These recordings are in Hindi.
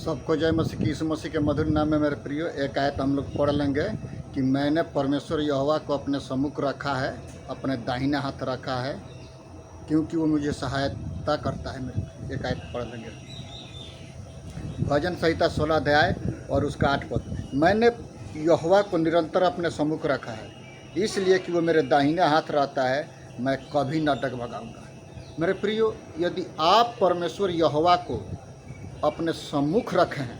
सबको जय मसीह की। यीशु मसीह के मधुर नाम में मेरे प्रियो एक आयत हम लोग पढ़ लेंगे कि मैंने परमेश्वर यहोवा को अपने सम्मुख रखा है, अपने दाहिने हाथ रखा है, क्योंकि वो मुझे सहायता करता है। मेरे एक आयत पढ़ लेंगे, भजन संहिता 16 अध्याय और उसका 8 पद। मैंने यहोवा को निरंतर अपने सम्मुख रखा है, इसलिए कि वो मेरे दाहिने हाथ रहता है, मैं कभी न डगमगाऊंगा। मेरे प्रियो, यदि आप परमेश्वर यहोवा को अपने सम्मुख रखें हैं,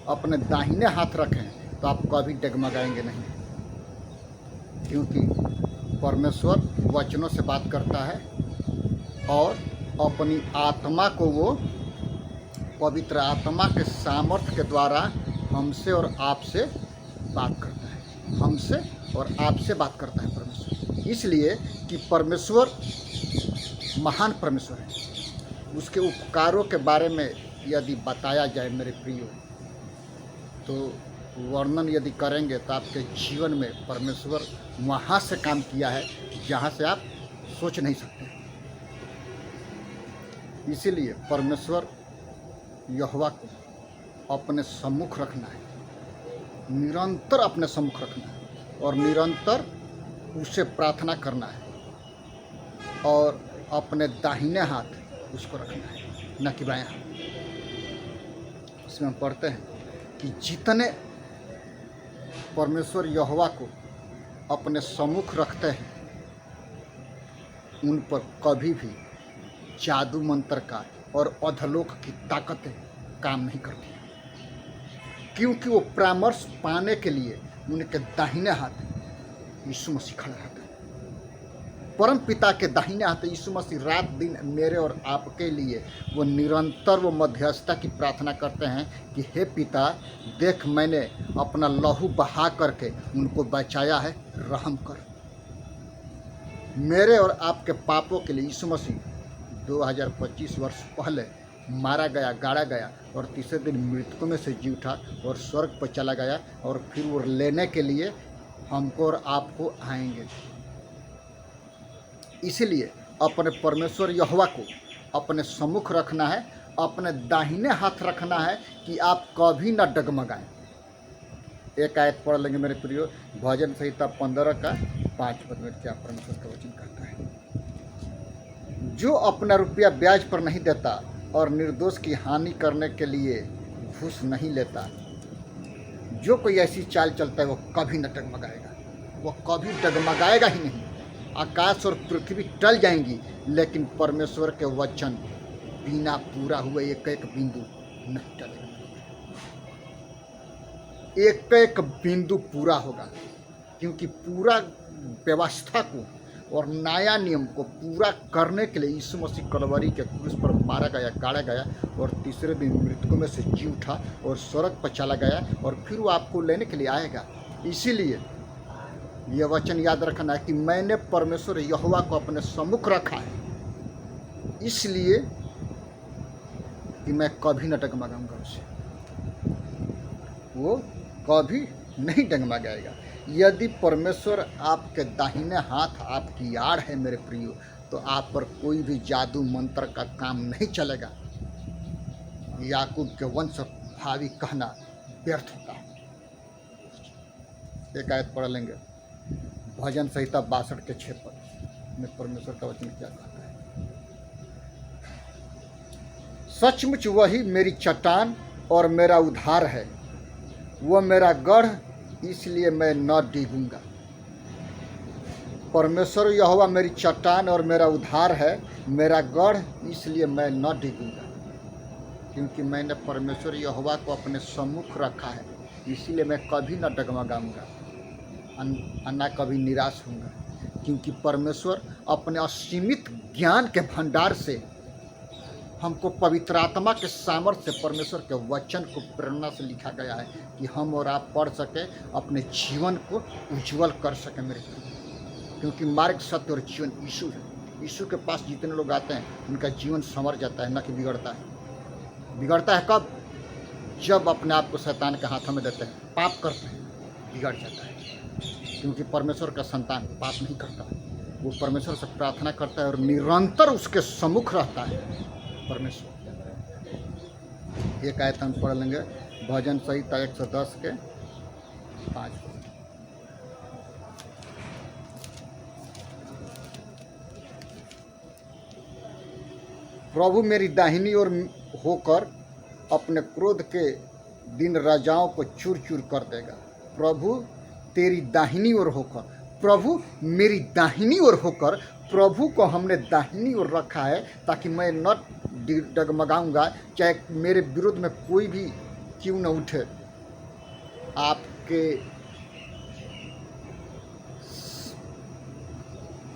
अपने दाहिने हाथ रखें हैं, तो आप कभी डगमगाएंगे नहीं, क्योंकि परमेश्वर वचनों से बात करता है और अपनी आत्मा को वो पवित्र आत्मा के सामर्थ्य के द्वारा हमसे और आपसे बात करता है, हमसे और आपसे बात करता है परमेश्वर। इसलिए कि परमेश्वर महान परमेश्वर है, उसके उपकारों के बारे में यदि बताया जाए मेरे प्रियो, तो वर्णन यदि करेंगे तो आपके जीवन में परमेश्वर वहाँ से काम किया है जहाँ से आप सोच नहीं सकते। इसीलिए परमेश्वर यहोवा को अपने सम्मुख रखना है, निरंतर अपने सम्मुख रखना है और निरंतर उसे प्रार्थना करना है और अपने दाहिने हाथ उसको रखना है, न कि बाएं हाथ। इसमें हम पढ़ते हैं कि जितने परमेश्वर यहोवा को अपने सम्मुख रखते हैं, उन पर कभी भी जादू मंत्र का और अधलोक की ताकतें काम नहीं करती, क्योंकि वो परामर्श पाने के लिए उनके दाहिने हाथ यीशु मसीह खड़ा रहता है। परम पिता के दाहिने हाथ यीशु मसीह रात दिन मेरे और आपके लिए वो निरंतर वो मध्यस्थता की प्रार्थना करते हैं कि हे पिता, देख मैंने अपना लहू बहा करके उनको बचाया है, रहम कर। मेरे और आपके पापों के लिए यीशु मसीह 2025 वर्ष पहले मारा गया, गाड़ा गया और तीसरे दिन मृतकों में से जी उठा और स्वर्ग पर चला गया, और फिर वो लेने के लिए हमको और आपको आएंगे। इसीलिए अपने परमेश्वर यहोवा को अपने सम्मुख रखना है, अपने दाहिने हाथ रखना है कि आप कभी न डगमगाएं। एक आयत पढ़ लेंगे मेरे प्रियो, भजन संहिता 15 का 5 पद में क्या परमेश्वर का वचन कहता है। जो अपना रुपया ब्याज पर नहीं देता और निर्दोष की हानि करने के लिए घूस नहीं लेता, जो कोई ऐसी चाल चलता है वो कभी न डगमगाएगा, वो कभी डगमगाएगा ही नहीं। आकाश और पृथ्वी टल जाएंगी, लेकिन परमेश्वर के वचन बिना पूरा हुए एक एक बिंदु नहीं टलेगा, एक एक बिंदु पूरा होगा, क्योंकि पूरा व्यवस्था को और नया नियम को पूरा करने के लिए यीशु मसीह कलवरी के क्रूस पर मारा गया, गाड़ा गया और तीसरे दिन मृतकों में से जी उठा और स्वर्ग पर चला गया, और फिर वो आपको लेने के लिए आएगा। इसीलिए यह वचन याद रखना है कि मैंने परमेश्वर यहोवा को अपने सम्मुख रखा है, इसलिए कि मैं कभी न डगमगाऊंगा उसे, वो कभी नहीं डगमगाएगा। यदि परमेश्वर आपके दाहिने हाथ आपकी आड़ है मेरे प्रियो, तो आप पर कोई भी जादू मंत्र का काम नहीं चलेगा। याकूब के वंश भावी कहना व्यर्थ होता है। एक आयत पढ़ लेंगे, भजन संहिता 62 के 6 पद में परमेश्वर का वचन क्या कहता है। सचमुच वही मेरी चट्टान और मेरा उद्धार है, वह मेरा गढ़, इसलिए मैं न डूबूंगा। परमेश्वर यहोवा मेरी चट्टान और मेरा उद्धार है, मेरा गढ़, इसलिए मैं न डूबूंगा, क्योंकि मैंने परमेश्वर यहोवा को अपने सम्मुख रखा है, इसीलिए मैं कभी न डगमगाऊंगा, न कभी निराश होऊंगा, क्योंकि परमेश्वर अपने असीमित ज्ञान के भंडार से हमको पवित्र आत्मा के सामर्थ्य से परमेश्वर के वचन को प्रेरणा से लिखा गया है कि हम और आप पढ़ सके, अपने जीवन को उज्जवल कर सके मेरे, क्योंकि मार्ग, सत्य और जीवन यीशु है। यीशु के पास जितने लोग आते हैं उनका जीवन संवर जाता है, न कि बिगड़ता है। बिगड़ता है कब? जब अपने आप को शैतान के हाथों में देते हैं, पाप करते हैं, बिगड़ जाता है। क्योंकि परमेश्वर का संतान पाप नहीं करता, वो परमेश्वर से प्रार्थना करता है और निरंतर उसके सम्मुख रहता है। परमेश्वर एक आयत हम पढ़ लेंगे भजन संहिता 110 के 5। प्रभु मेरी दाहिनी ओर होकर अपने क्रोध के दिन राजाओं को चूर चूर कर देगा। प्रभु तेरी दाहिनी ओर होकर, प्रभु मेरी दाहिनी ओर होकर, प्रभु को हमने दाहिनी ओर रखा है ताकि मैं न डगमगाऊंगा, चाहे मेरे विरोध में कोई भी क्यों न उठे। आपके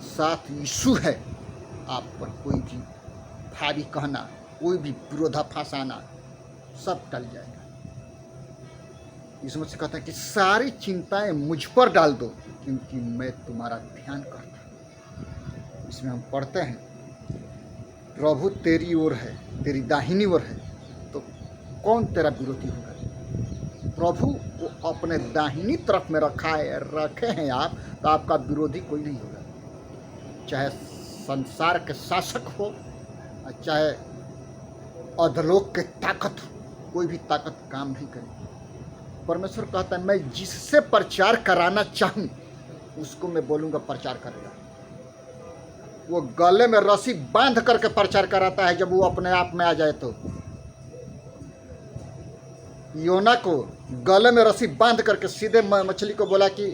साथ यीशु है, आप पर कोई भी भारी कहना, कोई भी विरोधाभास आना सब टल जाएगा। यीशु मसीह कहता है कि सारी चिंताएं मुझ पर डाल दो क्योंकि मैं तुम्हारा ध्यान करता हूँ। इसमें हम पढ़ते हैं प्रभु तेरी ओर है, तेरी दाहिनी ओर है, तो कौन तेरा विरोधी होगा। प्रभु को अपने दाहिनी तरफ में रखे हैं आप, तो आपका विरोधी कोई नहीं होगा। चाहे संसार के शासक हो, चाहे अधलोक के ताकत हो, कोई भी ताकत काम नहीं करे। परमेश्वर कहता है मैं जिससे प्रचार कराना चाहूं उसको मैं बोलूंगा प्रचार करेगा। वो गले में रस्सी बांध करके प्रचार कराता है जब वो अपने आप में आ जाए। तो योना को गले में रस्सी बांध करके सीधे मछली को बोला कि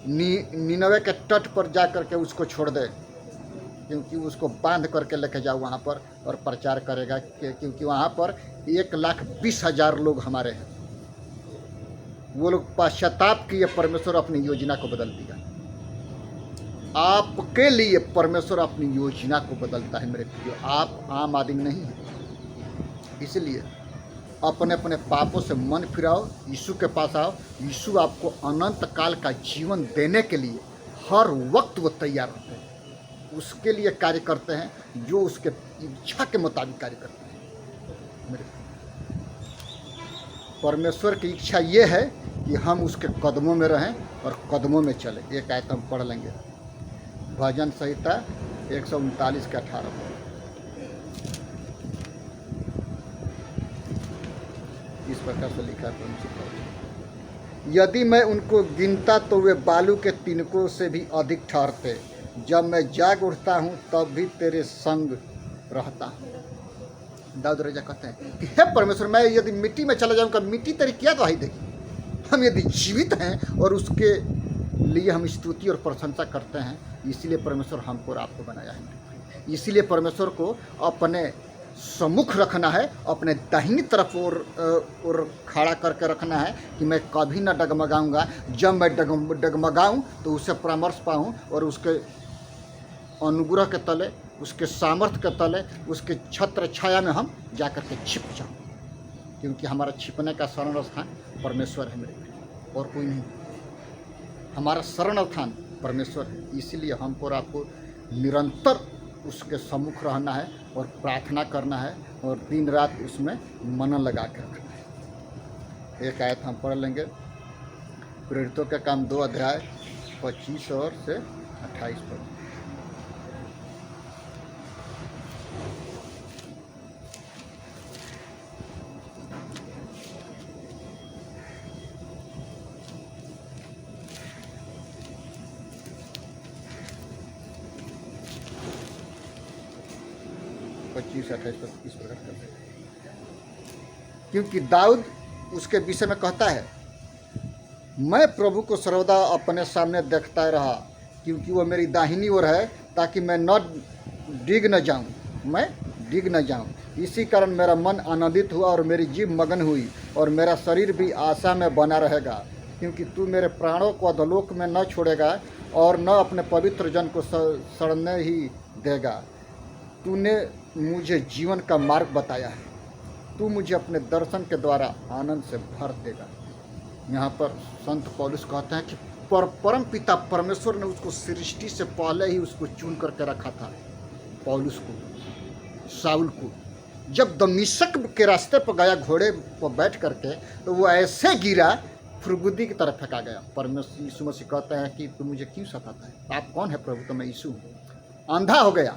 नीनवे के तट पर जा करके उसको छोड़ दे, क्योंकि उसको बांध करके लेके जाओ वहाँ पर और प्रचार करेगा, क्योंकि वहाँ पर 1,20,000 लोग हमारे हैं। वो लोग पश्चाताप किए, परमेश्वर अपनी योजना को बदल दिया। आपके लिए परमेश्वर अपनी योजना को बदलता है मेरे प्रियो। आप आम आदमी नहीं हैं, इसलिए अपने अपने पापों से मन फिराओ, यीशु के पास आओ। यीशु आपको अनंत काल का जीवन देने के लिए हर वक्त वो तैयार रहते हैं। उसके लिए कार्य करते हैं, जो उसके इच्छा के मुताबिक कार्य करते हैं। मेरे परमेश्वर की इच्छा ये है कि हम उसके कदमों में रहें और कदमों में चलें। एक आयत हम पढ़ लेंगे भजन संहिता 139 के 18। इस प्रकार से लिखा है, यदि मैं उनको गिनता तो वे बालू के तिनकों से भी अधिक ठहरते। जब मैं जाग उठता हूँ तब भी तेरे संग रहता हूँ। दाऊद राजा कहते हैं कि हे परमेश्वर, मैं यदि मिट्टी में चला जाऊँगा, मिट्टी तेरी क्या दुहाई देगी। हम यदि जीवित हैं और उसके लिए हम स्तुति और प्रशंसा करते हैं, इसीलिए परमेश्वर हमको और आपको बनाया है। इसीलिए परमेश्वर को अपने सम्मुख रखना है, अपने दाहिनी तरफ और खड़ा करके रखना है कि मैं कभी ना डगमगाऊंगा। जब मैं डगमगाऊं तो उससे परामर्श पाऊं और उसके अनुग्रह के तले, उसके सामर्थ्य के तले, उसके छत्र छाया में हम जाकर के छिप जाऊं, क्योंकि हमारा छिपने का शरण स्थान परमेश्वर है मेरे, और कोई नहीं। हमारा शरण स्थान परमेश्वर है। इसीलिए हमको और आपको निरंतर उसके सम्मुख रहना है और प्रार्थना करना है और दिन रात उसमें मन लगा के रखना है। एक आयत हम पढ़ लेंगे प्रेरितों के काम 2 अध्याय 25 और से 28 पर। इस प्रकार करते हैं, क्योंकि दाऊद उसके विषय में कहता है, मैं प्रभु को सर्वदा अपने सामने देखता रहा, क्योंकि वो मेरी दाहिनी ओर है, ताकि मैं डिग न जाऊं। इसी कारण मेरा मन आनंदित हुआ और मेरी जीभ मगन हुई और मेरा शरीर भी आशा में बना रहेगा, क्योंकि तू मेरे प्राणों को अधोलोक में न छोड़ेगा और न अपने पवित्र जन को सड़ने ही देगा। तूने मुझे जीवन का मार्ग बताया है, तू मुझे अपने दर्शन के द्वारा आनंद से भर देगा। यहाँ पर संत पौलुस कहते हैं कि परम पिता परमेश्वर ने उसको सृष्टि से पहले ही उसको चुन करके रखा था। पौलुस को, शाऊल को जब दमिश्क के रास्ते पर गया घोड़े पर बैठ करके, तो वो ऐसे गिरा फुरगुदी की तरफ फेंका गया। परमेश्वर यीशु मसीह कहते हैं कि तू मुझे क्यों सताता है, आप कौन है प्रभु? तो मैं यीशु हूँ। अंधा हो गया,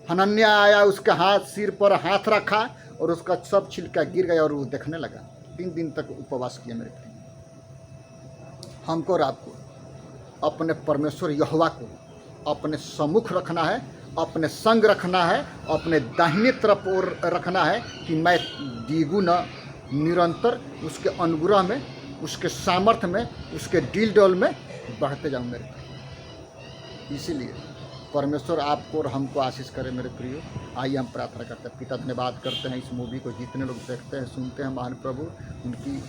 हनन्याह आया, उसके सिर पर हाथ रखा और उसका सब छिलका गिर गया और वो देखने लगा। 3 दिन तक उपवास किया मेरे प्रिय। हमको और आपको अपने परमेश्वर यहोवा को अपने सम्मुख रखना है, अपने संग रखना है, अपने दाहिने तरफ ओर रखना है कि मैं द्विगुण निरंतर उसके अनुग्रह में, उसके सामर्थ्य में, उसके डील डोल में बढ़ते जाऊँ मेरे प्रिय। इसीलिए परमेश्वर आपको और हमको आशीष करे मेरे प्रियो। आइए हम प्रार्थना करते हैं। पिता धन्यवाद करते हैं इस मूवी को जितने लोग देखते हैं सुनते हैं, महान प्रभु उनकी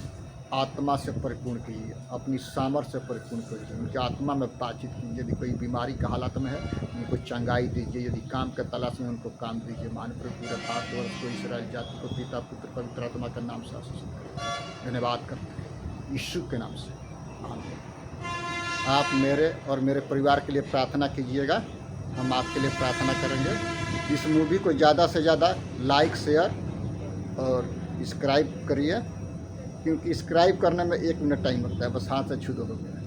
आत्मा से परिपूर्ण कीजिए, अपनी सामर्थ्य से परिपूर्ण कीजिए, उनकी आत्मा में बातचीत कीजिए। यदि कोई बीमारी का हालत में है उनको चंगाई दीजिए, यदि काम के तलाश में उनको काम दीजिए। महान प्रभु पूरे भारतवर्ष को, इसराइल जाति को पिता पुत्र पवित्र आत्मा के नाम से आशीष करें। धन्यवाद करते हैं यीशु के नाम से, आमीन। आप मेरे और मेरे परिवार के लिए प्रार्थना कीजिएगा, हम आपके लिए प्रार्थना करेंगे। इस मूवी को ज़्यादा से ज़्यादा लाइक, शेयर और सब्सक्राइब करिए, क्योंकि सब्सक्राइब करने में 1 मिनट टाइम लगता है, बस हाथ से छू दो हो गया।